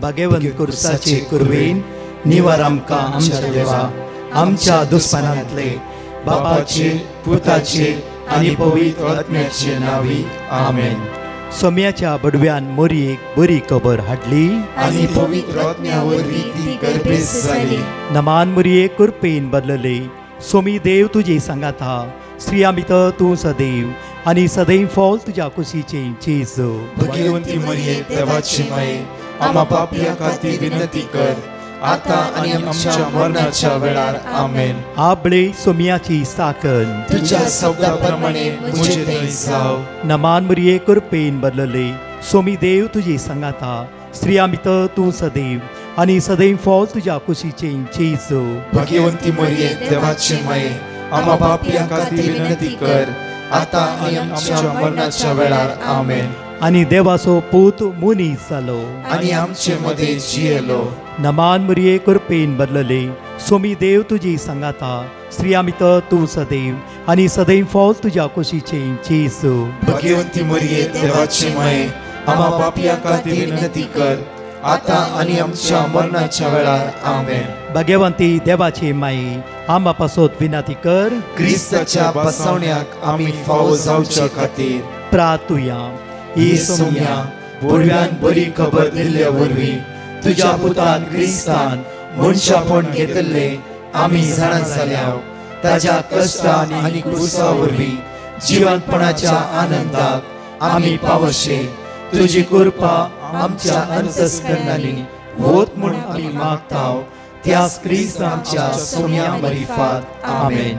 भगवंत कुर्साचे कुरवेन निवार आमकां आमच्या देवा आमच्या दुस्मनांतले बापाचे पुताचे आनी पवित्र आत्म्याचे नावी आमेन. सोम्याच्या बडव्यान मोरयेक बरी खबर हाडली आनी पवित्र आत्म्या वरवीं ती गर्भेस जाली. नमान मोरये कृपेन बदलले. सोमी देव तुजे सांगात हा. स्त्रिया भितर तूं सदैव आनी सदैव फॉल तुज्या कुशीचे चेज. भगवंती मरिये देवाची माये आम्हा पापियां खातीर विनंती कर आता आनी आमच्या मरणाच्या वेळार आमेन. आबळे सोम्याची साकन तुझ्या शब्दाप्रमाणे मुझे थंय जाव. नमान मोरये कृपेन बदलले. सोमी देव तुजे सांगात हा. स्त्रिया भितर तूं सदैव आनी सदैव फॉल तुज्या कुशीचे चेज. भगवंती मरिये देवाची माये आम्हा पापियां खातीर विनंती कर आता आनी आमच्या मरणाच्या वेळार आमेन. आनी देवाचो पूत मुनीस जालो आनी आमचे मदे जियेलो. नमान मोरये कृपेन बदलले. सोमी देव तुजी सांगात हा. स्त्रिया भितर तूं सदैव आनी सदैव फॉल तुज्या कुशीचे चेज. भगवंती मरिये देवाची माये आम्हा पापियां खातीर विनंती कर आता आनी आमच्या मरणाच्या वेळार आमेन. भगवंती देवाचे माये आम्हा पासत विनंती कर. क्रिस्ताच्या बसवण्याक आमी फावो जावचे खातीर प्रार्थुया. ही सोम्या बडव्यान बरी खबर दिल्ल्या वरवीं तुज्या पुतान क्रिस्तान मनशापण घेतले आमी जाणा जाल्या. ताज्या कश्टान आनी क्रुसा वरवीं जिवंतपणाच्या आनंदाक आमी पावशे. तुजी कृपा आमच्या अंतस्करणांनी होत म्हूण आमी मागताव. त्याच क्रिस्त आमच्या सोम्या मरिफात आमेन.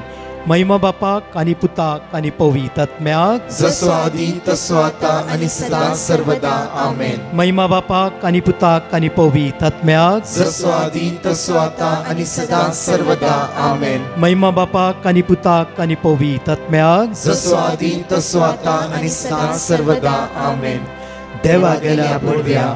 महिमा बापाक आनी पुताक आनी पवित्र आत्म्याक जसो आदी तसो आता आनी सदां सर्वदा आमेन. महिमा बापाक आनी पुताक आनी पवित्र आत्म्याक जसो आदी तसो आता आनी सदां सर्वदा आमेन. महिमा बापाक आनी पुताक आनी पवित्र आत्म्याक जसो आदी तसो आता आनी सदां सर्वदा आमेन. देवा गेल्या बडव्या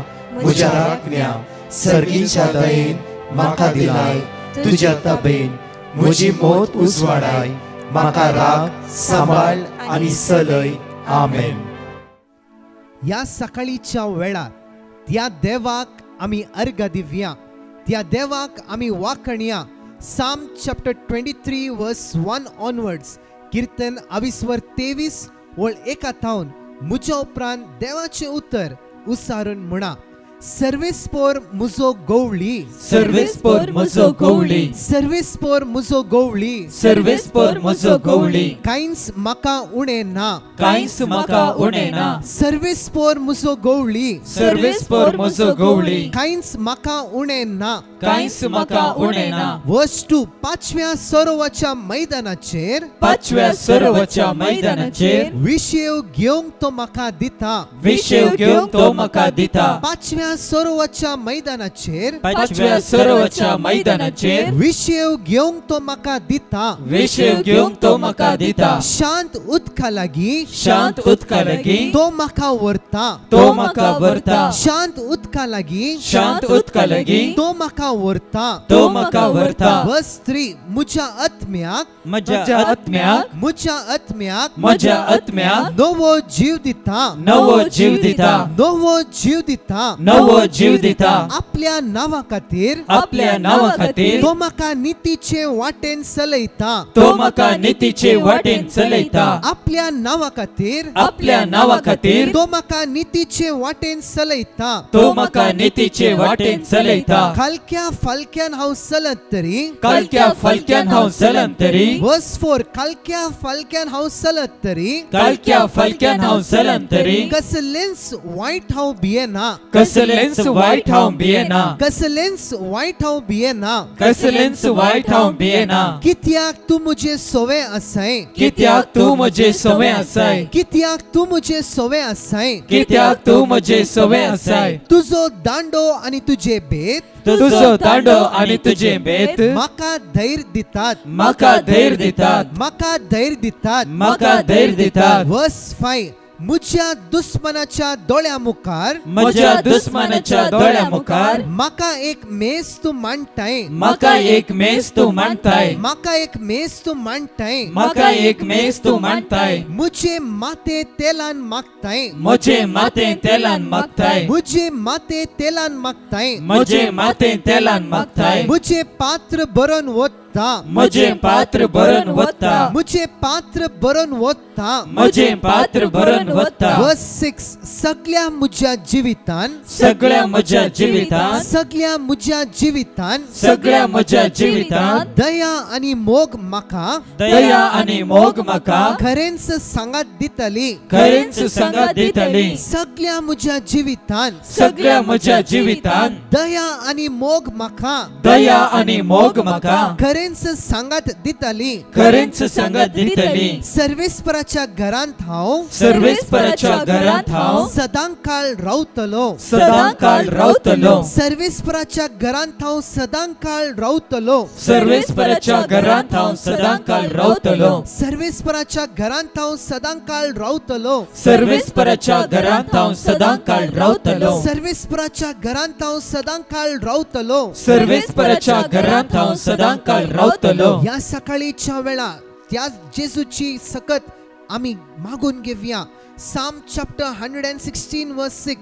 म्हज्या राखण्या सर्गीच्या दयेन म्हाका दिलाय. तुज्या तबेन म्हजी मोत उजवाडाय. म्हाका राख सांबाळ आनी चलय. आमेन. या सकाळीच्या वेळार त्या देवाक आमी अर्घ दिवया. त्या देवाक आमी वाखणया. साम चॅप्टर 23 वर्स 1 ऑनवर्ड्स. कीर्तन 23 वळ 1 म्हज्या उपरांत देवाचें उतर उसारून म्हणा. सर्वेस्पोर मुजो गवळी. सर्वेस्पोर मुजो गवळी. सर्वेस्पोर मुजो गवळी. सर्वेस्पोर मुजो गवळी. कांयच म्हाका उणें ना. कांयच म्हाका उणें ना. सर्वेस्पोर मुजो गवळी. सर्वेस्पोर मुजो गवळी. कांयच म्हाका उणें ना. कांयच म्हाका उणें ना. वस्तू 5व्या सरोवाच्या मैदानाचेर. 5व्या सरोवाच्या मैदानाचेर. विशेव घेवंक तो म्हाका दिता. विशेव घेवंक तो म्हाका दिता. 5व्या सरोवाच्या मैदानाचेर. 5व्या सरोवाच्या मैदानाचेर. विशेव घेवंक तो म्हाका दिता. विशेव घेवंक तो म्हाका दिता. शांत उदका लागीं. शांत उदका लागीं. तो म्हाका व्हरता. तो म्हाका व्हरता. शांत उदका लागीं. शांत उदका लागीं. तो म्हाका व्हरता. तो म्हाका व्हरता. वस्त्री म्हज्या आत्म्याक. म्हज्या आत्म्याक. म्हज्या आत्म्याक. म्हज्या आत्म्याक. नवो जीव दिता. नवो जीव दिता. नवो जीव दिता. नवो जीव दिता. आपल्या नावा खातीर. आपल्या नावा खातीर. तो म्हाका नितीचे वाटेन चलयता. तो म्हाका नितीचे वाटेन चलयता. आपल्या नावा खातीर. आपल्या नावा खातीर. तो म्हाका नितीचे वाटेन चलयता. तो म्हाका नितीचे वाटेन चलयता. कालक्या फालक्यान हांव चलत तरी. कालक्या फालक्यान हांव चलत तरी. वर्स 4 कालक्या फालक्यान हांव चलत तरी. कालक्या फालक्यान हांव चलत तरी. कसलेंच वायट हांव भियेना. कसलेंच वायट हांव भियेना. कसलेंच वायट हांव भियेना. कसलेंच वायट हांव भियेना. कित्याक तूं म्हजे सोवे आसाय. कित्याक तूं म्हजे सोवे आसाय. कित्याक तूं म्हजे सोवे आसाय. कित्याक तूं म्हजे सोवे आसाय. तुजो दांडो आनी तुजे भेट. तुजो दांडो आनी तुजे भेट म्हाका धैर्य दितात. म्हाका धैर्य दितात. म्हाका धैर्य दितात. म्हाका धैर्य दितात. वर्स 5 म्हज्या दुस्मनाच्या दोळ्या मुखार म्हज्या दुस्मनाच्या दोळ्या मुखार म्हाका एक मेज तूं मांडटाय म्हाका एक मेज तूं मांडताय म्हाका एक मेज तूं मांडटाय म्हाका एक मेज तूं मांडताय म्हजे माथे तेलान मागताय म्हजे माथे तेलान मागताय म्हजे माथे तेलान मागताय म्हजे माथे तेलान मागताय म्हजे पात्र बरोवन वता म्हजे पात्र भरून वता म्हजे पात्र बरोवन वता म्हजे पात्र भरून वता वर्स 6 सगळ्या म्हज्या जिवितान सगळ्या म्हज्या जिवितांत सगळ्या म्हज्या जिवितान सगळ्या म्हज्या जिवितांत दया आनी मोग म्हाका दया आनी मोग म्हाका खरेंच सांगात दितली खरेंच सांगात दितली सगळ्या म्हज्या जिवितान सगळ्या म्हज्या जिवितांत दया आनी मोग म्हाका दया आनी मोग म्हाका खरेंच सांगात दितली खरेंच सांगात दितली सर्वेस्पराच्या घरांत हांव सर्वेस्पराच्या घरांत हांव सदां काळ रावतलो सदां काळ रावतलो सर्वेस्पराच्या घरांत हांव सदां काळ रावतलो सर्वेस्पराच्या घरांत हांव सदां काळ रावतलो सर्वेस्पराच्या घरांत हांव सदां काळ रावतलो सर्वेस्पराच्या घरांत हांव सदां काळ रावतलो सर्वेस्पराच्या घरांत हांव सदां काळ रावतलो सर्वेस्पराच्या घरांत हांव सदां काळ रावतलो या सकाळीच्या वेळा त्या जेजूची सकत आम्ही मागून घेवया साम चॅप्टर 116 वर्स 6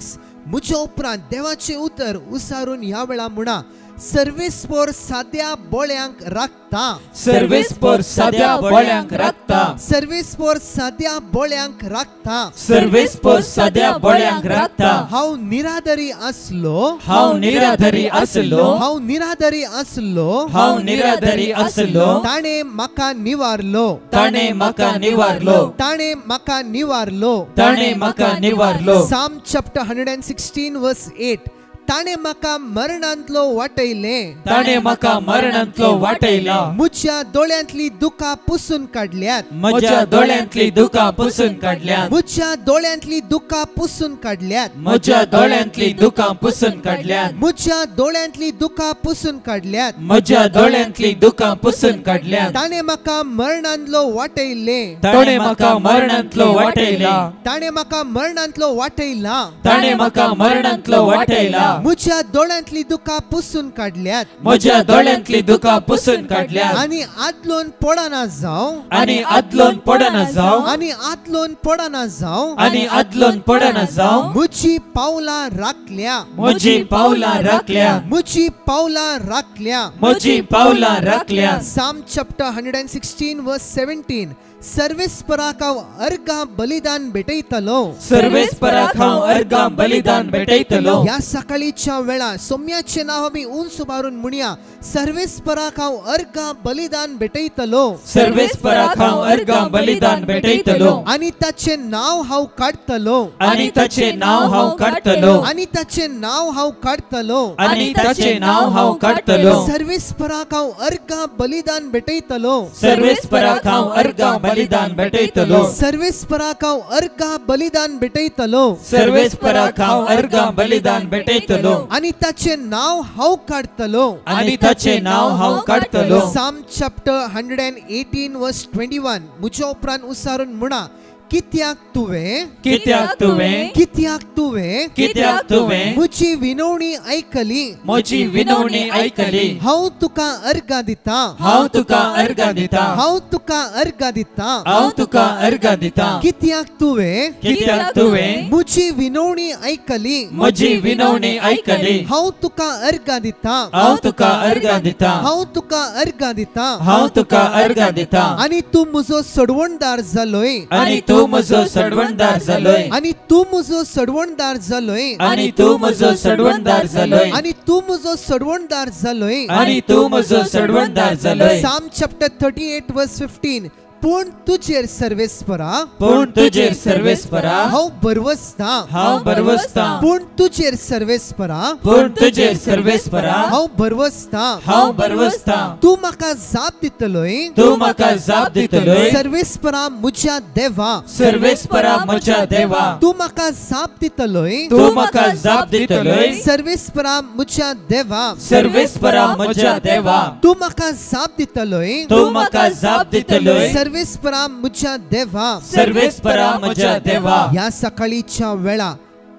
म्हज्या उपरांत देवाचे उतर उसारून ह्या वेळा म्हणा सर्वेस्पर साद्या बोळ्यांक राखता सर्वेस्पर साद्या बोळ्यांक राखता सर्वेस्पर साद्या बोळ्यांक राखता सर्वेस्पर साद्या बोळ्यांक राखता हांव निराधारी आसलो हांव निराधारी आसलो हांव निराधारी आसलो हांव निराधारी आसलो ताणे म्हाका निवारलो ताणे म्हाका निवारलो ताणे म्हाका निवारलो ताणे म्हाका निवारलो साम चॅप्टर 116 वर्स 8 ताणे म्हाका मरणांतलो वाटयले ताणे म्हाका मरणांतलो वाटयला म्हज्या दोळ्यांतली दुखां पुसून काडल्यात म्हज्या दोळ्यांतली दुखां पुसून काडल्यात म्हज्या दोळ्यांतली दुखां पुसून काडल्यात म्हज्या दोळ्यांतली दुखां पुसून काडल्यात म्हज्या दोळ्यांतली दुखां पुसून काडल्यात म्हज्या दोळ्यांतली दुखां पुसून काडल्यात ताणे म्हाका मरणांतलो वाटयले ताणे म्हाका मरणांतलो वाटयला ताणे म्हाका मरणांतलो वाटयला ताणे म्हाका मरणांतलो वाटयला म्हज्या दोळ्यांतली दुखां पुसून काडल्यात म्हज्या दोळ्यांतली दुखां पुसून काडल्यात आनी आदलोन पडना जावं आनी आदलोन पडना जावं आनी आदलोन पडना जावं आनी आदलोन पडना जावं म्हजी पावलां राखल्या म्हजी पावलां राखल्या म्हजी पावलां राखल्या म्हजी पावलां राखल्या साम चॅप्टर 116 वर्स 17 सर्वेस्पराक हांव अर्गां बलिदान भेटयतलो सर्वेस्पराक हांव अर्गां बलिदान भेटयतलो ह्या सकाळीच्या वेळा सोम्याचे नांव आमी उंच उबारून म्हणया सर्वेस्पराक हांव अर्गां बलिदान भेटयतलो सर्वेस्पराक हांव अर्गां बलिदान भेटयतलो आनी ताचे नांव हांव काडतलो आनी ताचे नांव हांव काडटलो आनी ताचे नांव हांव काडतलो आनी ताचे नांव हांव काडटलो सर्वेस्पराक हांव अर्गां बलिदान भेटयतलो सर्वेस्पराक हांव अर्गां बलिदान भेटयतलो सर्वेस्पराक हांव अर्गां बलिदान भेटयतलो सर्वेस्पराक हांव अर्गां बलिदान भेटयतलो आनी ताचे नांव हांव काडतलो आनी ताचे नांव हांव काडटलो साम चॅप्टर 118 वर्स 21 म्हज्या उपरांत उसारून म्हणा कित्याक तुवें कित्याक तुवें कित्याक तुवें कित्याक तुवें म्हजी विनवणी आयकली म्हजी विनवणी आयकली हांव तुका अर्गां दिता हांव तुका अर्गां दिता हांव तुका अर्गां दिता हांव तुका अर्गां दिता कित्याक तुवें कित्याक तुवें म्हजी विनवणी आयकली म्हजी विनवणी आयकली हांव तुका अर्गां दिता हांव तुका अर्गां दिता हांव तुका अर्गां दिता हांव तुका अर्गां दिता आनी तूं म्हजो सडवणदार जालोय आनी तूं म्हजो सडवणदार जालोय आनी तूं म्हजो सडवणदार जालोय आनी तूं म्हजो सडवणदार जालोय आनी तूं म्हजो सडवणदार जालोय आनी तूं म्हजो सडवणदार जालोय साम चॅप्टर 38 वर्स 15 पूण तुजेर सर्वेस्परा पूण तुजेर सर्वेस्परा हांव बरवसता हांव बरवसता पूण तुजेर सर्वेस्परा पूण तुजेर सर्वेस्परा हांव बरवसता हांव बरवसता तूं म्हाका जाप दितलोय तूं म्हाका जाप दितलोय सर्वेस्परा म्हज्या देवा सर्वेस्परा म्हज्या देवा तूं म्हाका जाप दितलोय तूं म्हाका जाप दितलोय सर्वेस्परा म्हज्या देवा सर्वेस्परा म्हज्या देवा तूं म्हाका जाप दितलोय तूं म्हाका जाप दितलोय सर्वेस्परा म्हज्या देवा, सर्वेस्परा म्हज्या देवा, ह्या सकाळीच्या वेळा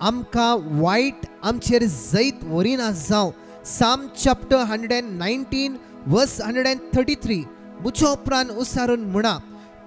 आमकां वायट आमचेर जैत वरिना जावं. साम चॅप्टर 119 वर्स 133 म्हज्या उपरांत उसारून म्हणा,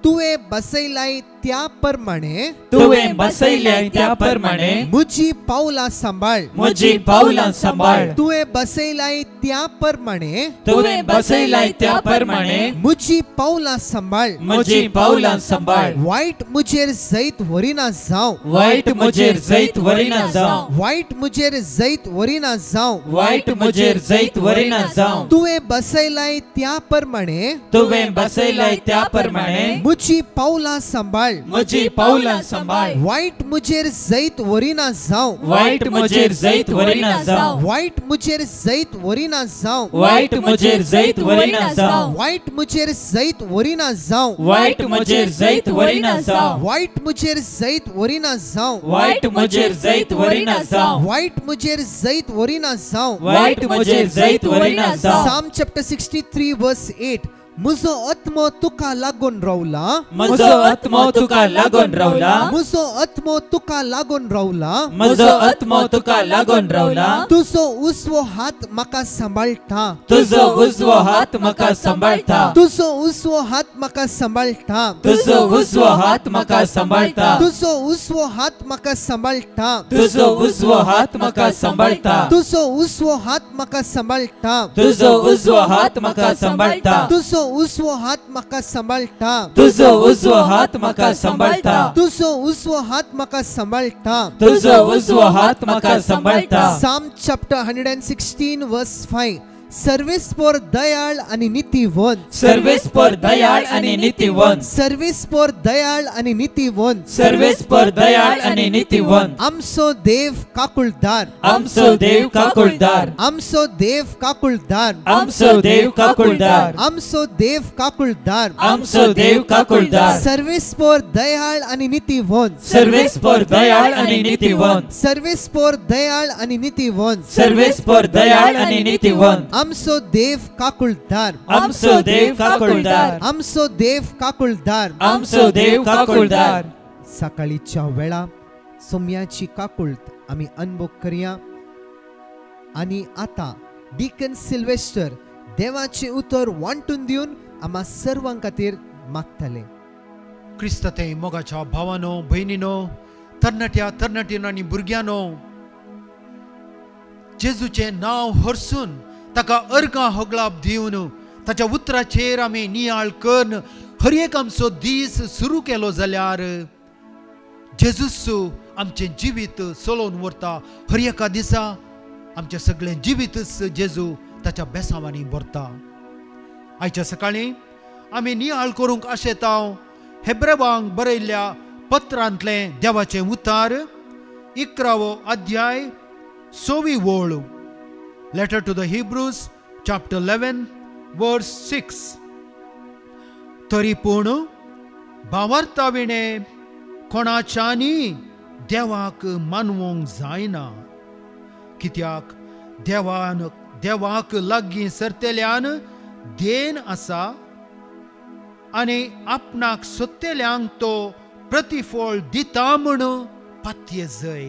तुवें बसयलाय त्या प्रमाणे, तुवें बसयल्याय त्या प्रमाणे म्हजी पावलां सांबाळ, म्हजी पावलां सांबाळ. तुवें बसयलाय त्या प्रमाणे, तुवें बसयल्याय त्या प्रमाणे म्हजी पावलां सांबाळ, म्हजी पावलां सांबाळ. वायट म्हजेर जैत वरिना जावं, वायट म्हजेर जैत वरिना जावं, वायट म्हजेर जैत वरिना जावं. वायट म्हजेर जैत वरिना जावं. तुवें बसयलाय त्या प्रमाणे, तुवें बसयल्याय त्या प्रमाणे म्हजी पावलां सांबाळ, म्हजी पावलां सांबाळ. वायट म्हजेर जैत वरिना जावं, वायट म्हजेर जैत वरिना जावं, वायट म्हजेर जैत वरिना जावं, वायट म्हजेर जैत वरिना जावं, वायट म्हजेर जैत वरिना जावं, वायट म्हजेर जैत वरिना जावं, वायट म्हजेर जैत वरिना जावं, वायट म्हजेर जैत वरिना जावं, वायट म्हजेर जैत वरिना जावं. वायट म्हजेर जैत वरिना जावं. साम चॅप्टर 63 वर्स 8 म्हजो आत्मो तुका लागून रावला, म्हजो आत्मो तुका लागून रावला, म्हजो आत्मो तुका लागून रावला, म्हजो आत्मो तुका लागून रावला. तुजो उजवो हात म्हाका सांबाळटा, तुजो उजवो हात म्हाका सांबाळटा, तुजो उजवो हात म्हाका सांबाळटा, तुजो उजवो हात म्हाका सांबाळटा, तुजो उजवो हात म्हाका सांबाळटा, तुजो उजवो हात म्हाका सांबाळटा, तुजो उजवो हात म्हाका सांबाळटा, तुजो उजवो हात म्हाका सांबाळटा, तुजो उजवो हात म्हाका सांबाळटा, तुजो उजवो हात म्हाका सांबाळटा, तुजो उजवो हात म्हाका सांबाळटा. तुजो उजवो हात म्हाका सांबाळटा. साम चॅप्टर 116 वर्स 5 सर्वेस्पर दयाळ आणि नीतिवन, सर्वेस्पर दयाळ आणि नीतिवन, सर्वेस्पर दयाळ आणि नीतिवन, सर्वेस्पर दयाळ आणि नीतिवन. आमचो देव काकुळदार, आमचो देव काकुळदार, आमचो देव काकुळदार, आमचो देव काकुळदार, आमचो देव काकुळदार, आमचो देव काकुळदार. सर्वेस्पर दयाळ आणि नीतिवन, सर्वेस्पर दयाळ आणि नीतिवन, सर्वेस्पर दयाळ आणि नीतिवन, सर्वेस्पर दयाळ आणि नीतिवन. आमचो देव काकुळदार, आमचो देव काकुळदार, आमचो देव काकुळदार. आमचो देव काकुळदार. सकाळीच्या वेळा सोम्याची काकुळत आम्ही अनुभव करूया. आणि आता डिकन सिल्वेस्टर देवाचे उतर वांटून दिवन आम्हा सर्वां खातीर मागतले. क्रिस्ताते मोगाच्या भावानो भयणीनो, तरणाट्या तरणाटीनो आनी भुरग्यानो, जेजूचे नाव हरसून ताका अर्गां होगलाप दिवन ताच्या उतराचेर आमी नियाळ करून हर एक आमचो दीस सुरू केलो जाल्यार जेजूस आमचें जिवीत चलोवन व्हरता. हर एका दिसा आमचें सगळें जिवीतच जेजू ताच्या बेसांवांनी भरता. आयच्या सकाळीं आमी नियाळ करूंक आशेता हेब्रेवांक बरयल्ल्या पत्रांतलें देवाचें उतार 11वो अध्याय 6वी वळ. Letter to the Hebrews chapter 11 verse 6. तरी पूण भावार्थाविणे कोणाच्यानी देवाक मानवंक जायना, कित्याक देवाक लागीं सरतेल्यान देन आसा आनी आपणाक सोदतेल्यांक तो प्रतिफळ दिता म्हण पातये जय.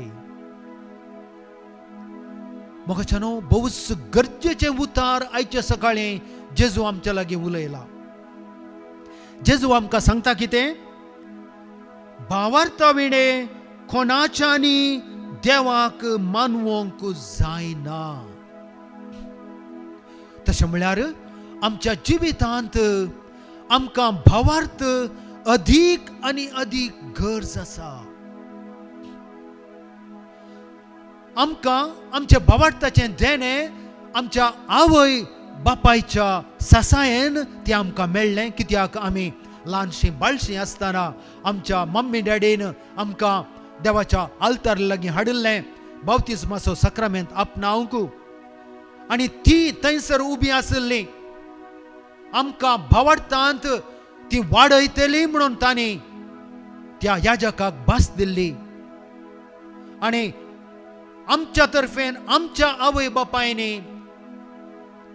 मोगाच्यानो बहुच गरजेचें उतार आयच्या सकाळीं जेजू आमच्या लागीं उलयला. जेजू आमकां सांगता कितें? भावार्थाविणे कोणाच्यानी देवाक मानवंक जायना. तशें म्हळ्यार आमच्या जिवितांत आमकां भावार्थ अदीक आनी अदीक गरज आसा. आमकां आमच्या भावार्थाचें देणें आमच्या आवय बापायच्या सासायेन तें आमकां मेळ्ळें. कित्याक आमी ल्हानशीं बाळशीं आसतना आमच्या मम्मी डॅडीन आमकां देवाच्या आल्तार लागीं हाडिल्लें बावतिस्माचो सक्रामेंत आपणावंक, आनी ती थंयसर उबी आसली. आमकां भावार्थांत ती वाडयतली म्हणून तांणी त्या याजकाक भास दिल्ली. आनी आमच्या तर्फेन आमच्या आवय बापायनी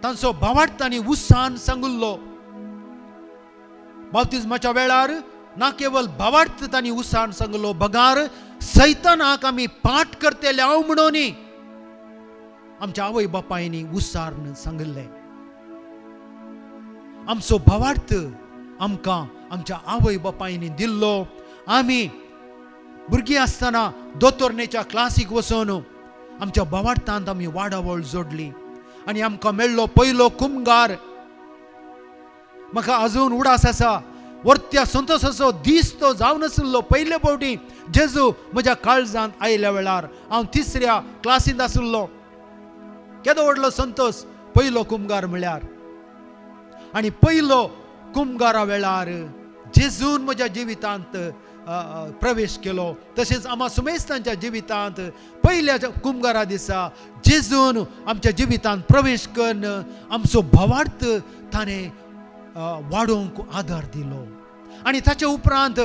तांचो भावार्थ तांणी उत्साहान सांगुल्लो. बाप्तिस्माच्या वेळार ना केवळ भावार्थ तांणी उसान सांगलो बगार सैतानाक आमी पाठ करतेले हांव म्हणून आमच्या आवय बापायनी उसारन सांगले. आमचो भावार्थ आमकां आमच्या आवय बापायनी दिल्लो. आमी भुरगीं आसतना दोतोरनेच्या क्लासीक वचून आमच्या भावार्थांत आमी वाडावळ जोडली आनी आमकां मेळ्ळो पयलो कुमगार. म्हाका अजून उडास आसा वर्त्या संतोशाचो दीस तो जावन आसलो. पयले फावटी जेजू म्हज्या काळजांत आयल्या वेळार हांव 3ऱ्या क्लासींत आसलो. केदो व्हडलो संतोश पयलो कुमगार म्हळ्यार. आनी पयलो कुमगारा वेळार जेजून म्हज्या जिवितांत प्रवेश केलो. तशेंच आम्हा सुमेस्तांच्या जिवितांत पयल्या कुमगारा दिसा जेजून आमच्या जिवितांत प्रवेश करून आमचो भावार्थ ताणें वाडोवंक आदार दिलो. आनी ताचे उपरांत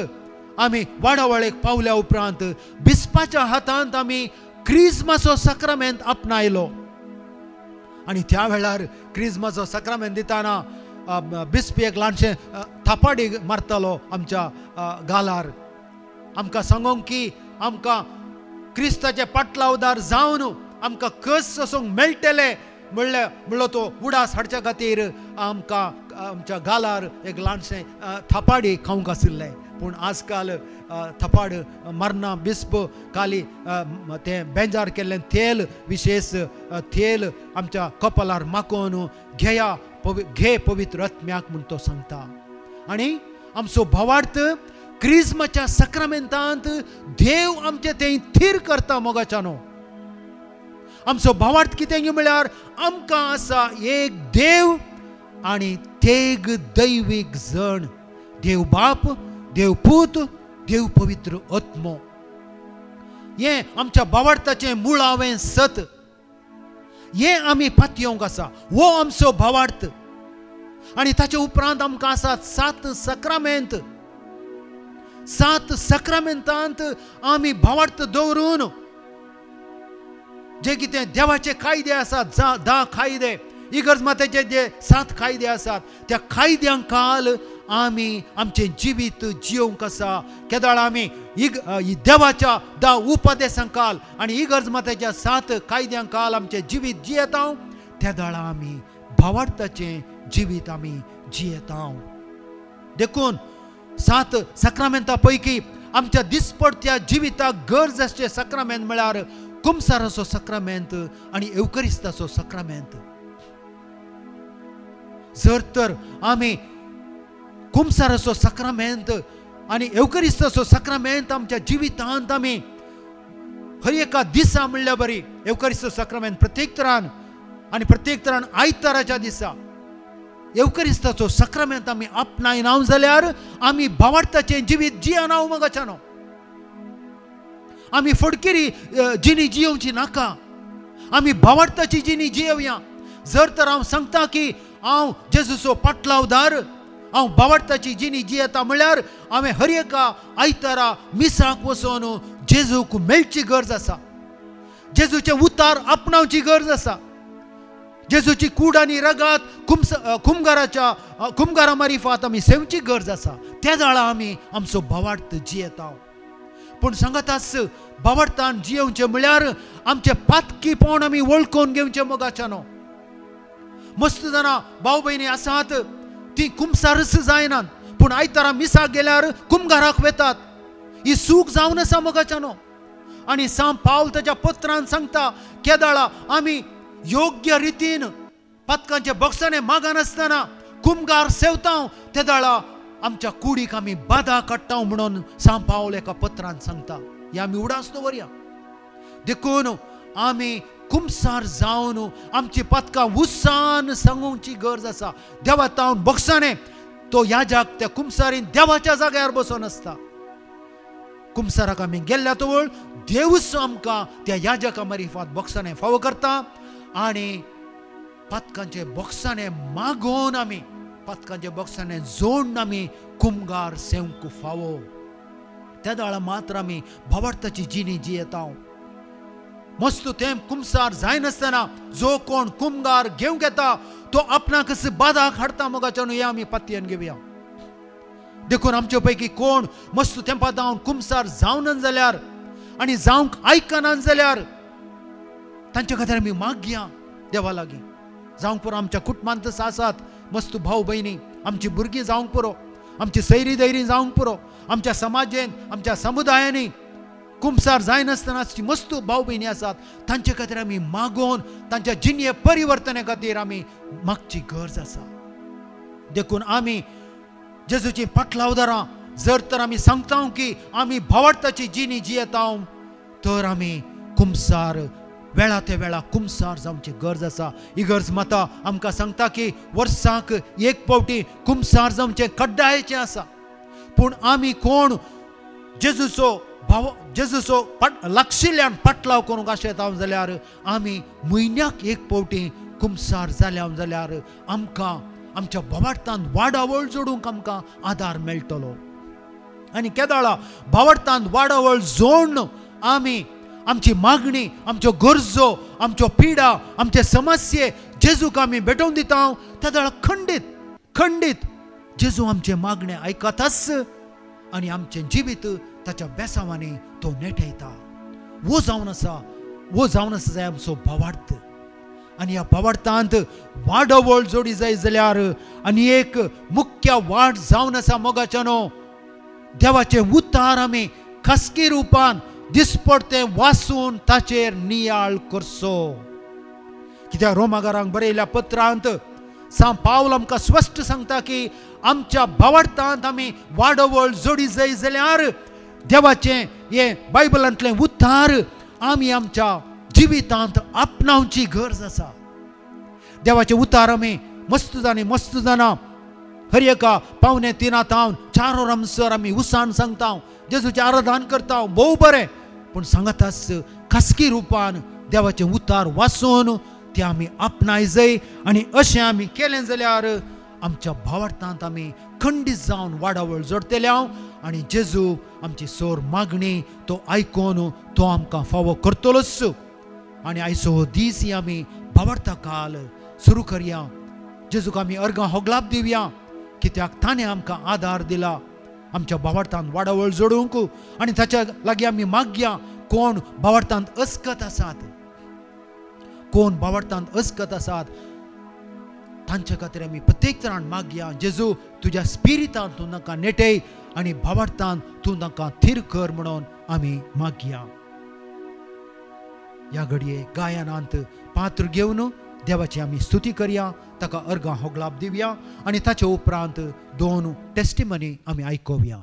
आमी वाडावळेक पावल्या उपरांत बिस्पाच्या हातांत आमी क्रिस्माचो सक्रामेंत आपणायलो. आनी त्या वेळार क्रिस्माचो सक्रामेंत दिताना बिस्पी एक ल्हानशें थापाडी मारतालो आमच्या गालार. आमकां सांगोंक की आमकां क्रिस्ताचे पाटलावदार जावन आमकां कस वचोंक मेळटले म्हणलो तो उडास हाडच्या खातीर आमकां आमच्या गालार एक ल्हानशें थापाडी खावंक आशिल्लें. पूण आजकाल थपाड मारना बिस्प खाली तें बेजार केल्लें तेल विशेष तेल आमच्या कपालार माकोन घेया घे पवित्र आत्म्याक म्हूण तो सांगता. आनी आमचो भावार्थ क्रिस्माच्या सक्रामेंतांत देव आमचे थंय थीर करता मोगाच्यानो. आमचो भावार्थ कितें म्हळ्यार आमकां आसा एक देव आनी तेग दैवीक जण. देव बाप, देव पूत, देव पवित्र आत्मो. हें आमच्या भावार्थाचें मुळावें सत. हें आमी पातयेवंक आसा. हो आमचो भावार्थ. आनी ताचे उपरांत आमकां आसात 7 सक्रामेंत. 7 सक्रामेंतांत आमी भावार्थ दवरून जे कितें देवाचे कायदे आसात 10 कायदे इगर्ज मातेचे जे 7 कायदे आसात त्या कायद्यांक काल आमी आमचें जिवीत जियोवंक आसा. केदाळ आमी देवाच्या 10 उपदेशांक काल आनी इगर्ज मातेच्या 7 कायद्यांक काल आमचें जिवीत जियेता. त्या आमी भावार्थाचें जिवीत आमी जियेता. देखून 7 सक्रामेंतां पैकी आमच्या दिसपडत्या जिविताक गरज आसचे सक्रामेंत म्हळ्यार कुमसाराचो सक्रामेंत आनी एवकरिस्ताचो सक्रामेंत. जर तर आमी कुमसाराचो सक्रामेंत आनी एवकरिस्ताचो सक्रामेंत आमच्या जिवितांत आमी हर एका दिसा म्हणल्या बरी एवकरिस्ताचो सक्रामेंत प्रत्येक तरान आनी प्रत्येक तरान आयताराच्या दिसा एवकरिस्ताचो सक्रामेंत आमी आपणायना जाल्यार आमी भावार्थाचें जिवीत जियना मोगाच्यानो. आमी फडकिरी जिणी जियोवची नाका. आमी भावार्थाची जिणी जियेवया. जर तर हांव सांगता की हांव जेजूचो पाटलावदार हांव भावार्थाची जिणी जियेता म्हळ्यार हांवें हर एका आयतारा मिसाक वचून जेजूक मेळची गरज आसा. जेजूचे उतार आपणावची गरज आसा. जेजूची कूड आनी रगात कुमगारा मारिफात आमी सेवची गरज आसा. त्या जाळा आमी आमचो भावार्थ जियेता. पूण सांगत आस भावार्थान जियोवचें म्हळ्यार आमचे पातकीपण आमी वळखून घेवचें मोगाच्यानो. मस्त जाणां भाव भयणी आसात ती कुमसारस जायनात पूण आयतारा मिसाक गेल्यार कुमगाराक वेतात. ही सूख जावन आसा मोगाच्यानो. आनी सांत पावल ताच्या पत्रांत सांगता केदाळा आमी योग्य रितीन पतकांचे बक्षणे मागनासतना कुमगार सेवता त्या दाळा आमच्या कुडीक आमी बाधा काडटा म्हणून सांत पावल एका पत्रांत सांगता. हे आमी उडास दवरया. देखून आमी कुमसार जावन आमची पतकां उत्सान सांगूंची गरज आसा. देवा तावन बक्षणे तो याजक त्या कुमसारीन देवाच्या जाग्यार बसून आसता. कुमसाराक आमी गेल्ल्या तवळ देवूच आमकां त्या याजका मारिफात बक्षणे फावो करता. आनी पतकांचे बक्षणे मागोवन आमी पतकांचे बक्षणे जोडून आमी कुमगार सेवंक फावो. त्या दाळा मात्र आमी भावार्थाची जिणी जियेता. मस्त तें कुमसार जायनासतना जो कोण कुमगार घेवंक येता तो आपणाक बादाक हाडटा मोगाच्यान हे आमी पातयेन घेवया. देखून आमचे पैकी कोण मस्त तेंपा जावन कुमसार जावनच जाल्यार आनी जावंक आयकनात जाल्यार तांचे खातीर आमी मागया देवा लागीं. जावंक पुरो आमच्या कुटुंबांत आसात मस्त भाऊ भयणी, आमची भुरगीं जावंक पुरो, आमची सैरी दैरी जावंक पुरो, आमच्या समाजेन आमच्या समुदायांनी कुमसार जायनासतना मस्त भाऊ भयणी आसात तांचे खातीर आमी मागोवन तांच्या जिणे परिवर्तना खातीर आमी मागची गरज आसा. देखून आमी जेजूची फाटलावदारां जर तर आमी सांगता की आमी भावार्थाची जिणी जियेता तर आमी कुमसार वेळा ते वेळा कुमसार जावची गरज आसा. इगर्ज माता आमकां सांगता की वर्साक एक फावटी कुमसार जावचें कड्डायेचें आसा. पूण आमी कोण जेजूचो लागशिल्ल्यान पाटलाव करूंक आशेता जाल्यार आमी म्हयन्याक एक फावटी कुमसार जाल्या जाल्यार आमकां आमच्या भावार्थांत वाडावळ जोडूंक आमकां आदार मेळटलो. आनी केदाळा भावार्थांत वाडावळ जोडून आमी आमची मागणी, आमच्यो गरजो, आमच्यो पिडा, आमचे समस्ये जेजूक आमी भेटोवन दिता त्या खंडीत जेजू आमचे मागणे आयकताच आनी आमचें जिवीत ताच्या बेसांवांनी तो नेटयता. वो जावन आसा जाय आमचो भावार्थ. आनी ह्या भावार्थांत वाडवळ जोडी जाय जाल्यार आनी एक मुख्य वाड जावन आसा मोगाच्यानो देवाचें उतार आमी खासगी रुपान दिसपडते वाचून ताचेर नियाळ करचो. कित्याक रोमाकारांक बरयल्या पत्रांत पावल आमकां स्पश्ट सांगता की आमच्या भावार्थांत आमी वाडवळ जोडी जाय जाल्यार देवाचें हे बायबलांतलें उतार आमी आमच्या जिवितांत आपणावची गरज आसा. देवाचें उतार आमी मस्त जाणा हर एका पावणे 3 4 वरांसर आमी उसान सांगता, जेजूचें आराधन करता, भोव बरें. पूण सांगताच खासगी रुपान देवाचें उतार वाचून तें आमी आपणाय जाय. आनी अशें आमी केलें जाल्यार आमच्या भावार्थांत आमी खंडीत जावन वाडावळ जोडटले आनी जेजू आमची सोर मागणी तो आयकून तो आमकां फावो करतलोच. आनी आयचो हो दीस ही आमी भावार्था काल सुरू करया. जेजूक आमी अर्गां होगलाप दिवया कित्याक ताणें आमकां आदार दिला आमच्या भावार्थांत वाडावळ जोडूंक. आनी ताच्या लागीं आमी मागया कोण भावार्थांत अस्कत आसात तांचे खातीर आमी प्रत्येक तरान मागया जेजू तुज्या स्पिरितान तूं तांकां नेटय आनी भावार्थांत तूं तांकां थीर कर म्हणून आमी मागया. ह्या घडये गायनांत पात्र घेवन देवाची आमी स्तुती करया, ताका अर्गां होगलाप दिवया आनी ताचे उपरांत 2 टेस्टिमनी आमी आयकोवया.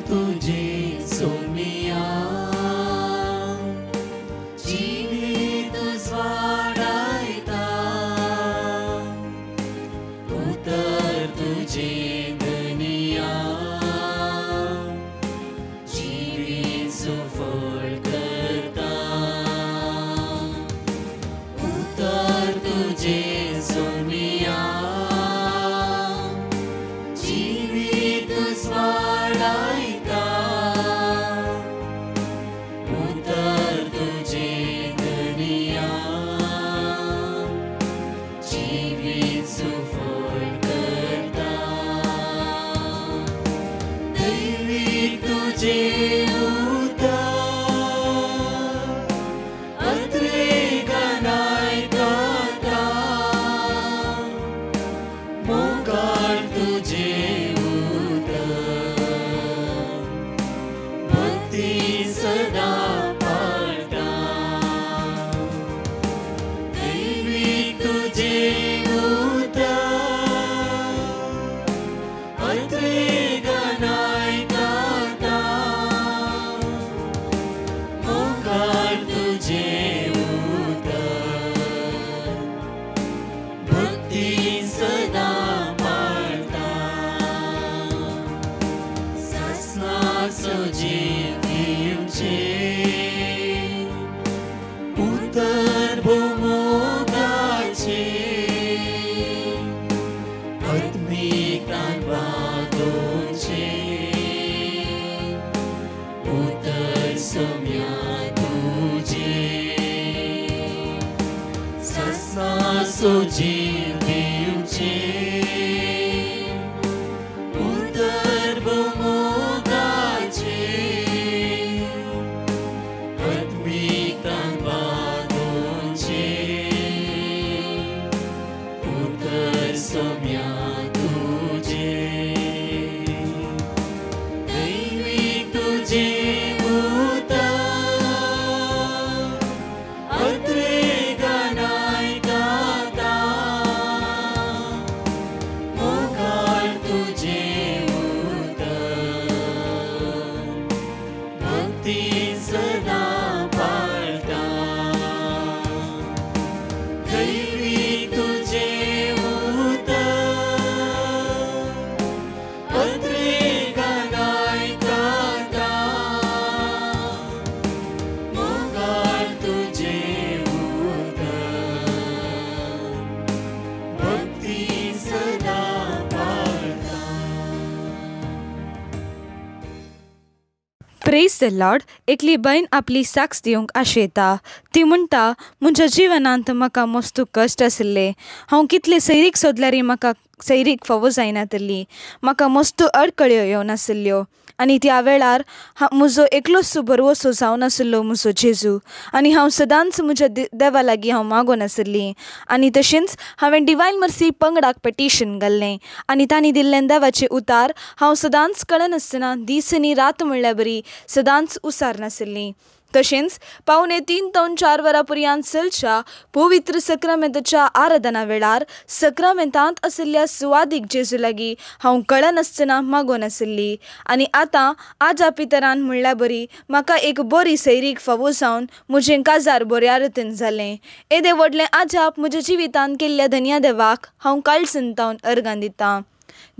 तुझे सोनिया जीवित स्वाडायता उतर तुझे दुनिया जीवित सुफळ करता उतर तुझे सोनिया जीवित स्वाडायता उतर तुझे दुनिया जीवित सुफळ करता दैवी तुझे उतर अत्रेगनाय गाता मोगाळ तुझे सदा पाळटा दैवी तुझे उतर असो जीव दिवचे उतर भोमोगाचे आत्मिकान बांदूचे उतर सोम्या तुझे दैविक तुझे प्रेज द लॉर्ड. एकली बहीण आपली साक्ष दिवंक आशेता. ती म्हणटा, म्हज्या जिवनांत म्हाका मस्त कश्ट आशिल्ले. हांव कितले सैरीक सोदल्यारय म्हाका सैरीक फावो जायनातली. म्हाका मस्त अडकळ्यो येवनाशिल्ल्यो आनी त्या वेळार म्हजो एकलोच बरवसो जावनाशिल्लो म्हजो जेजू. आनी हांव सदांच म्हज्या देवा लागीं हांव मागोन आशिल्ली. आनी तशेंच हांवें डिवायन मर्सी पंगडाक पेटिशन घाल्लें आनी तांणी दिल्लें देवाचें उतार हांव सदांच कळनासतना दीस आनी रात म्हणल्यार बरी सदांच उसार नाशिल्लीं. तशेंच पावणे 3 ते 4 वरां पर्यंत चलच्या पवित्र सक्रामेंताच्या आराधना वेळार सक्रामेंतांत आशिल्ल्या सुवादीक जेजू लागीं हांव कळनासतना मागोन आशिल्ली. आनी आतां आजा पितरान म्हणल्यार बरी म्हाका एक बरी सैरीक फावो जावन म्हजें काजार बऱ्या रितीन जालें. येदे व्हडलें आजाप म्हज्या जिवितांत केल्ल्या धन्या देवाक हांव काळजंतावन अर्गां दितां.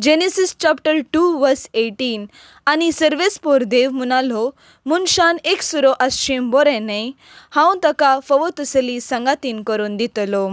जेनेसीस चॅप्टर 2 वर्स 18. आनी सर्वेस्पोर देव म्हणालो, मनशान एक सुरो आसचें बरें न्हय, हांव ताका फावो तसली संगातीन करून दितलो.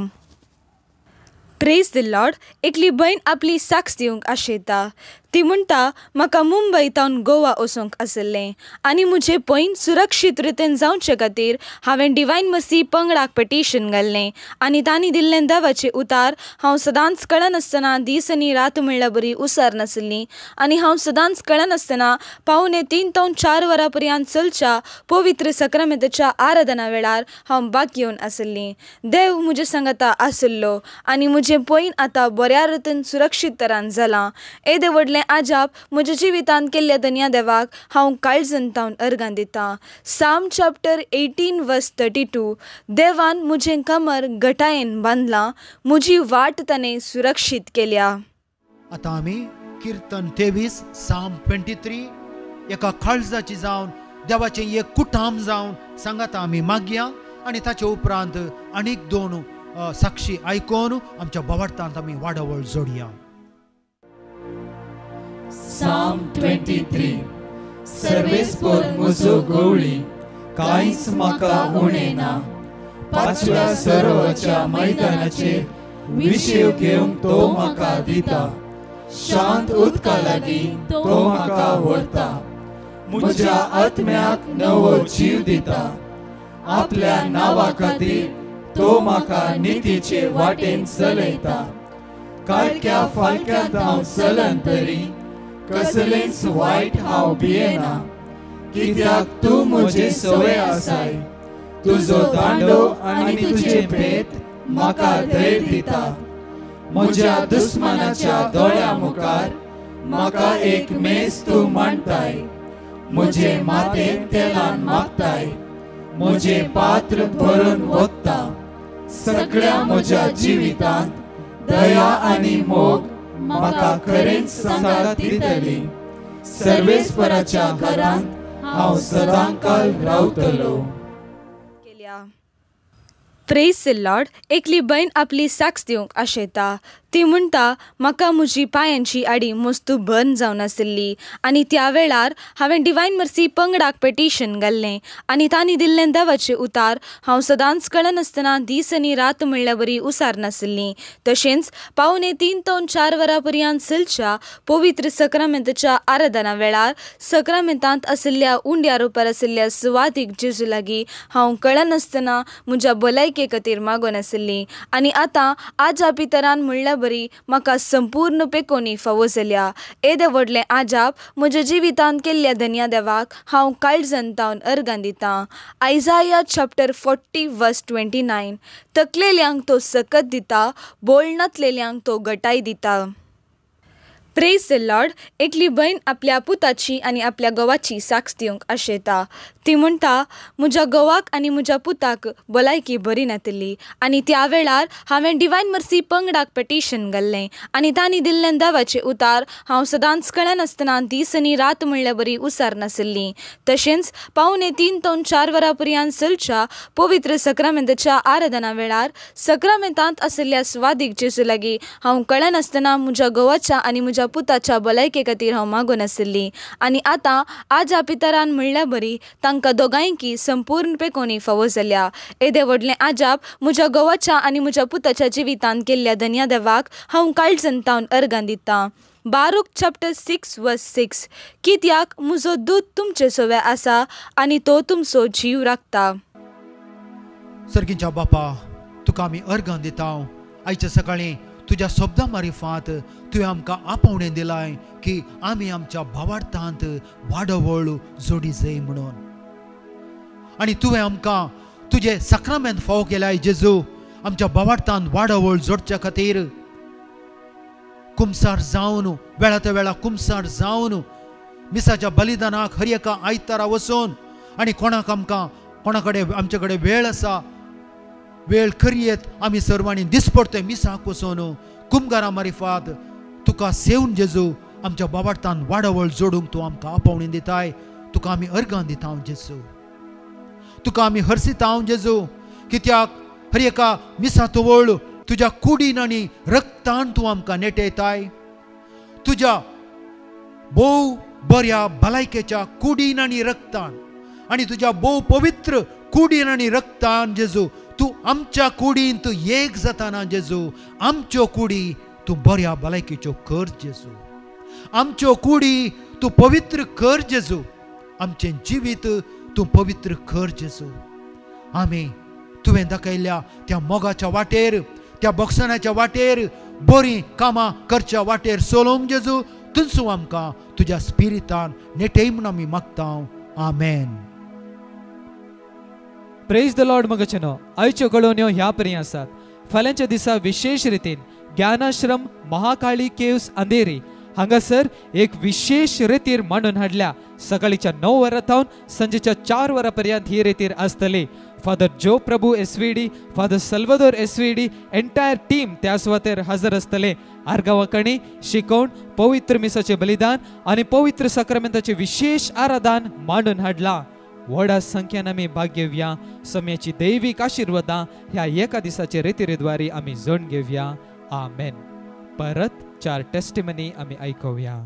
Praise the Lord. एकली बहीण आपली साक्ष दिवंक आशेता. ती म्हणटा, म्हाका मुंबय तावन गोवा वचूंक आशिल्लें आनी म्हजें पैन सुरक्षीत रितीन जावचे खातीर हांवें डिवायन मर्सी पंगडाक पेटिशन घाल्लें आनी तांणी दिल्लें देवाचें उतार हांव सदांच कळनासतना दीस आनी रात म्हणल्यार बरी उसार नाशिल्लीं. आनी हांव सदांच कळनासतना पावणे 3 ते 4 वरां पर्यंत चलच्या पवित्र सक्रामेंताच्या आराधना वेळार हांव भाग घेवन आशिल्लीं. देव म्हजे सांगाता आशिल्लो आनी म्हजें पैन आतां बऱ्या रितीन सुरक्षीत तरान जालां. येदे व्हडलें आजाप म्हज्या जिवितांत केल्ल्या धन्या देवाक हांव काळजंतावन अर्गां दितां. साम चॅप्टर 18 वर्स 32. देवान म्हजें कमर घटायेन बांदलां, म्हजी वाट ताणें सुरक्षीत केल्या. आतां आमी कीर्तन 23 साम 23 एका काळजाची जावन देवाचें एक कुटाम जावन सांगाता आमी मागया आनी ताचे उपरांत आनीक 2 साक्षी आयकोन आमच्या बोवार्थांत आमी वाडवळ जोडया. Psalm 23. सर्वेस्पोर म्हजो गवळी, कांयच म्हाका उणें ना. 5व्या सरोवराच्या मैदानाचेर विशेव घेवंक तो म्हाका दिता. शांत उदका लागीं तो म्हाका व्हरता. म्हज्या आत्म्याक नवो जीव दिता. आपल्या नांवा खातीर तो म्हाका नितीचे वाटेन चलयता. काळक्या फालक्यांत हांव चलन तरी कसलेंच वायट हांव भियेना. कित्याक तूं म्हजे सवय आसाय. तुजो दांडो आनी तुजे भेट म्हाका धैर्य दिता. म्हज्या दुस्मनाच्या दोळ्या मुखार म्हाका एक मेज तूं मांडटाय. म्हजे माथेर तेलान मागताय. म्हजे पात्र भरून वखता. सगळ्या म्हज्या जिवितांत दया आनी मोग म्हाका खरेंच सांगात दितली. सर्वेस्पराच्या घरांत हांव सदांकाळ रावतलो. Praise the Lord. एकली बहीण आपली साक्ष दिवंक आशेता. ती म्हणटा म्हाका म्हजी पांयांची आडी मस्तू बर्न जावन आशिल्ली आनी त्या वेळार हांवें डिवायन मर्सी पंगडाक पेटिशन घाल्लें आनी तांणी दिल्लें देवाचें उतार हांव सदांच कळनासतना दीस आनी रात म्हणल्या बरी उसार नाशिल्लीं. तशेंच 3:45 ते 4 वरां पर्यंत चलच्या पवित्र सक्रामेंताच्या आराधना वेळार सक्रामेंतांत आशिल्ल्या उंड्या रुपार आशिल्ल्या सुवातीक जेजू लागीं हांव कळनासतना म्हज्या भलायके खातीर मागोन आशिल्लीं आनी आतां आजा पितरान म्हणल्या बरी म्हाका संपूर्ण पेकोनी फावो जाल्या. येदें व्हडलें आजाप म्हज्या जिवितांत केल्ल्या धन्या देवाक हांव काळजान तावन अर्गां दितां. आयजाया चॅप्टर 40 वर्स 29. तकलेल्यांक तो सकत दिता, बोल नातलेल्यांक तो घटाय दिता. Praise the Lord. एकली बहीण आपल्या पुताची आनी आपल्या घोवाची साक्ष दिवंक आशेता. ती म्हणटा म्हज्या घोवाक आनी म्हज्या पुताक भलायकी बरी नातली आनी त्या वेळार हांवें डिवायन मर्सी पंगडाक पेटिशन घाल्लें आनी तांणी दिल्लें देवाचें उतार हांव सदांच कळनासतना दीस आनी रात म्हणल्या बरी उसार नाशिल्लीं. तशेंच 3:45 ते 4 वरां पर्यंत चलच्या पवित्र सक्रामेंताच्या आराधना वेळार सक्रामेंतांत आशिल्ल्या सुवादीक जेजू लागीं हांव कळनासतना म्हज्या घोवाच्या आनी म्हज्या पुताच्या भलायके खातीर हांव मागोन आशिल्लीं आनी आतां आजा पितरान म्हणल्या बरी तांकां दोगांयकी संपूर्ण पेकोनी फावो जाल्या. येदें व्हडलें आजाप म्हज्या घोवाच्या आनी म्हज्या पुताच्या जिवितांत केल्ल्या धन्या देवाक हांव काळजान तावन अर्गां दितां. बारूक चॅप्टर 6 वर्स 6. कित्याक म्हजो दूत तुमचे सोवे आसा आनी तो तुमचो जीव राखता. सर्गींच्या बापा, तुका आमी अर्गां दिता. आयच्या सकाळीं तुज्या शब्दा मारिफात तुवें आमकां आपोवणें दिलाय की आमी आमच्या भावार्थांत वाडवळ जोडी जाय म्हणून. आनी तुवें आमकां तुजे सक्रामेंत फावो केल्याय जेजू. आमच्या भावार्थांत वाडवळ जोडच्या खातीर कुमसार जावन वेळा त्या वेळा कुमसार जावन मिसाच्या बलिदानाक हर एका आयतारा वचून आनी कोणा कडेन आमचे कडेन वेळ आसा, वेळ करियेत आमी सर्वांनी दिसपडते मिसाक वचून कुमगारा मारिफात तुका सेवन जेजू आमच्या बाबार्थान वाडवळ जोडूंक तूं आमकां आपोवणें दिताय. तुका आमी अर्गां दिता जेजू. तुका आमी हरसिता जेजू. कित्याक हर एका मिसाचो वळ तुज्या कुडीन आनी रक्तान तूं आमकां नेटयताय. तुज्या भोव बऱ्या भलायकेच्या कुडीन आनी रक्तान आनी तुज्या भोव पवित्र कुडीन आनी रक्तान जेजू तूं आमच्या कुडीन तूं एक जाताना जेजू आमच्यो कुडी तूं बऱ्या भलायकेच्यो कर जेजू. आमच्यो कुडी तूं पवित्र कर जेजू. आमचें जिवीत तूं पवित्र कर जेजू. आमी तुवें दाखयल्या त्या मोगाच्या वाटेर, त्या बक्षणाच्या वाटेर, बरी कामां करच्या वाटेर चलोवंक जेजू थंयसून आमकां तुज्या स्पिरितान नेटय म्हूण आमी मागता. आमेन. Praise the Lord. मगचनो आयच्यो कळोवण्यो ह्या परी आसात. फाल्यांच्या दिसा विशेष रितीन ज्ञानाश्रम महाकाळी केव्स अंधेरी हांगासर एक विशेष रितीर मांडून हाडल्या. सकाळीच्या 9 वरां संजेच्या 4 वरां पर्यंत ही रितीर आसतली. Father Joe Prabhu SVD, father Salvador SVD, entire team त्या सुवातेर हजर आसतले. आर्गावाकणी शिकवण, पवित्र मिसाचे बलिदान आनी पवित्र सक्रामेंताचे विशेष आराधन मांडून हाडला. व्हडा संख्येन आमी भाग घेवया. समयाची दैवीक आशिर्वादां ह्या एका दिसाचे रितीरिद्वारी आमी जण घेवया. आमेन. परत 4 टेस्टिमनी आमी आयकोवया.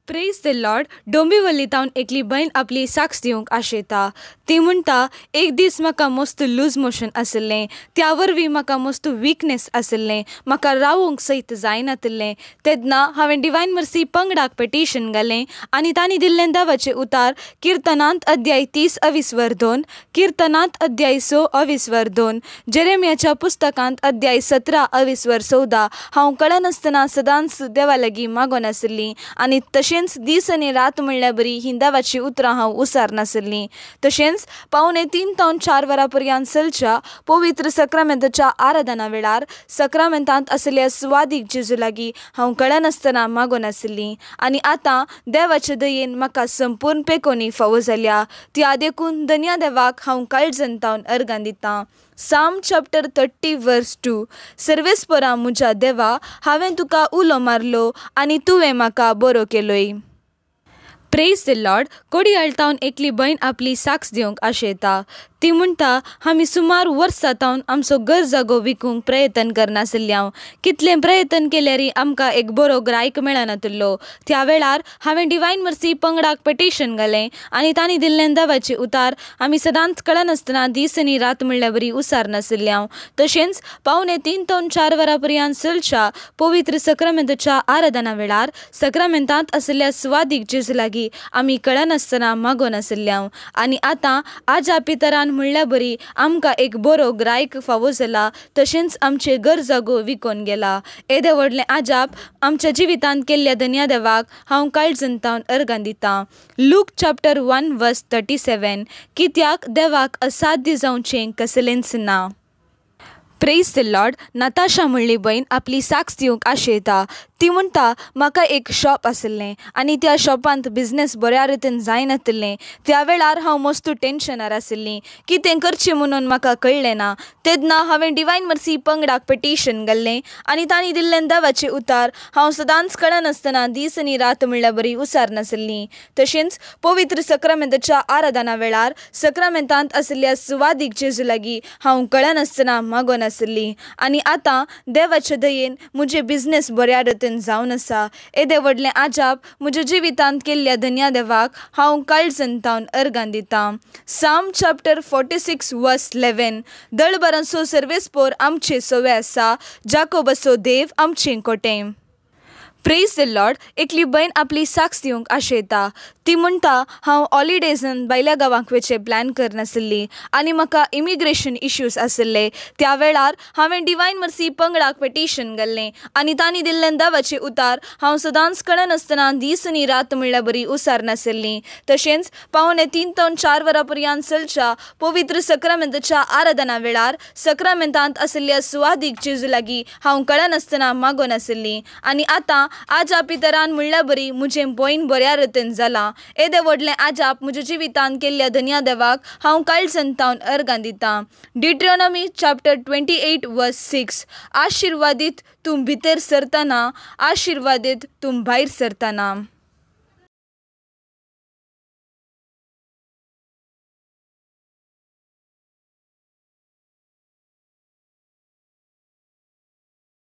Praise the Lord. डोंबिवलीतावन एकली बहीण आपली साक्ष दिवंक आशेता. ती म्हणटा एक दीस म्हाका मस्त लूज मोशन आशिल्लें. त्या वरवीं म्हाका मस्त विकनेस आशिल्लें. म्हाका रावूंक सैत जायनाशिल्लें. तेन्ना हांवें डिवायन मर्सी पंगडाक पेटिशन घालें आनी तांणी दिल्लें देवाचें उतार किर्तनांत अध्याय 30:2, किर्तनांत अध्याय 6:2, जेरेमियाच्या पुस्तकांत अध्याय 17:14. हांव कळनासतना सदांच देवा लागीं मागोन आशिल्लीं आनी तशेंच दीस आनी रात म्हणल्या बरी ही देवाची उतरां हांव उसार नाशिल्लीं. तशेंच 3:45 ते 4 वरां पर्यंत चलच्या पवित्र सक्रामेंताच्या आराधना वेळार सक्रामेंतांत आशिल्ल्या सुवादीक जेजू लागीं हांव कळनासतना मागोन आशिल्लीं आनी आतां देवाचे दयेन म्हाका संपूर्ण पेकोनी फावो जाल्या. त्या देखून धन्या देवाक हांव काळजान तावन अर्गां दितां. साम चॅप्टर 30 वर्स 2. सर्वेस्परा म्हज्या देवा, हांवें तुका उलो मारलो आनी तुवें म्हाका बरो केलोय. Praise the Lord. कोडी आळतावन एकली बहीण आपली साक्ष दिवंक आशेता. ती म्हणटा आमी सुमार वर्सां तावन आमचो घर जागो विकूंक प्रयत्न करनासल्ल्या कितले प्रयत्न केल्यारी आमकां एक बरो ग्राहक मेळनासलो. त्या वेळार हांवें डिवायन मर्सी पंगडाक पेटिशन घालें आनी तांणी दिल्लें देवाचे उतार आमी सदांच कळनासतना दीस आनी रात म्हणल्या बरी उसार नासल्या. तशेंच 3 ते 4 वरां पर्यंत चलच्या पवित्र सक्रामेंताच्या आराधना वेळार सक्रामेंतांत आसल्या सुवादीक जेजू लागीं आमी कळनासतना मागो नासल्या. आनी आतां आजा पितरान म्हणल्या बरी आमकां एक बरो ग्राहक फावो जाला. तशेंच आमचे घर जागो विकोन गेला. येदे व्हडलें आजाप आमच्या जिवितांत केल्ल्या धन्या देवाक हांव काळजंतावन अर्गां दितां. लूक चॅप्टर 1 वर्स 37. कित्याक देवाक असाध्य जावचें कसलेंच ना. Praise the Lord. नताशा म्हणली बहीण आपली साक्ष दिवंक आशेता. ती म्हणटा म्हाका एक शॉप आसलें आनी त्या शॉपांत बिझनेस बऱ्या रितीन जायनासलें. त्या वेळार हांव मस्त टेन्शनार आसलें. कितें करचें म्हणून म्हाका कळलें ना. तेन्ना हांवें डिवायन मर्सी पंगडाक पेटिशन घाल्लें आनी तांणी दिल्लें देवाचें उतार हांव सदांच कळनासतना दीस आनी रात म्हणल्या बरी उसार नासलीं. तशेंच पवित्र सक्रामेंताच्या आराधना वेळार सक्रामेंतांत आसल्या सुवादीक जेजू लागीं हांव कळनासतना मागो नासलीं. आनी आतां देवाच्या दयेन म्हजे बिझनेस बऱ्या रितीन जावन आसा. येदे व्हडलें आजाप म्हज्या जिवितांत केल्ल्या धन्या देवाक हांव काळजंतावन अर्गां दितां. साम चॅप्टर 46 वर्स 11. दळबरांचो सर्वेस्पोर आमचे सोवे आसा, जाकोबाचो देव आमचें कोटें. Praise the Lord. एकली बहीण आपली साक्ष दिवंक आशेता. ती म्हणटा हांव हॉलिडेजान भायल्या गांवांक वचचें प्लॅन करनासली आनी म्हाका इमिग्रेशन इश्यूज आसले. त्या वेळार हांवें डिवायन मर्सी पंगडाक पेटिशन घाल्लें आनी तांणी दिल्लें देवाचें उतार हांव सदांच कळनासतना दीस आनी रात म्हणल्या बरी उसार नासलीं. तशेंच 3 ते 4 वरां पर्यंत चलच्या पवित्र सक्रामेंताच्या आराधना वेळार सक्रामेंतांत आसल्या सुवादीक जेजू लागीं हांव कळनासतना मागो नासलीं. आनी आतां आजा पितरान म्हणल्या बरी म्हजें बहीण बऱ्या रितीन जालां. येदे व्हडलें आजाप म्हज्या जिवितांत केल्ल्या धन्या देवाक हांव काळजंतावन अर्गां दितां. डिट्रोनॉमी चॅप्टर 28 वर्स 6. आशिर्वादीत तूं भितर सरतना, आशिर्वादीत तूं भायर सरतना.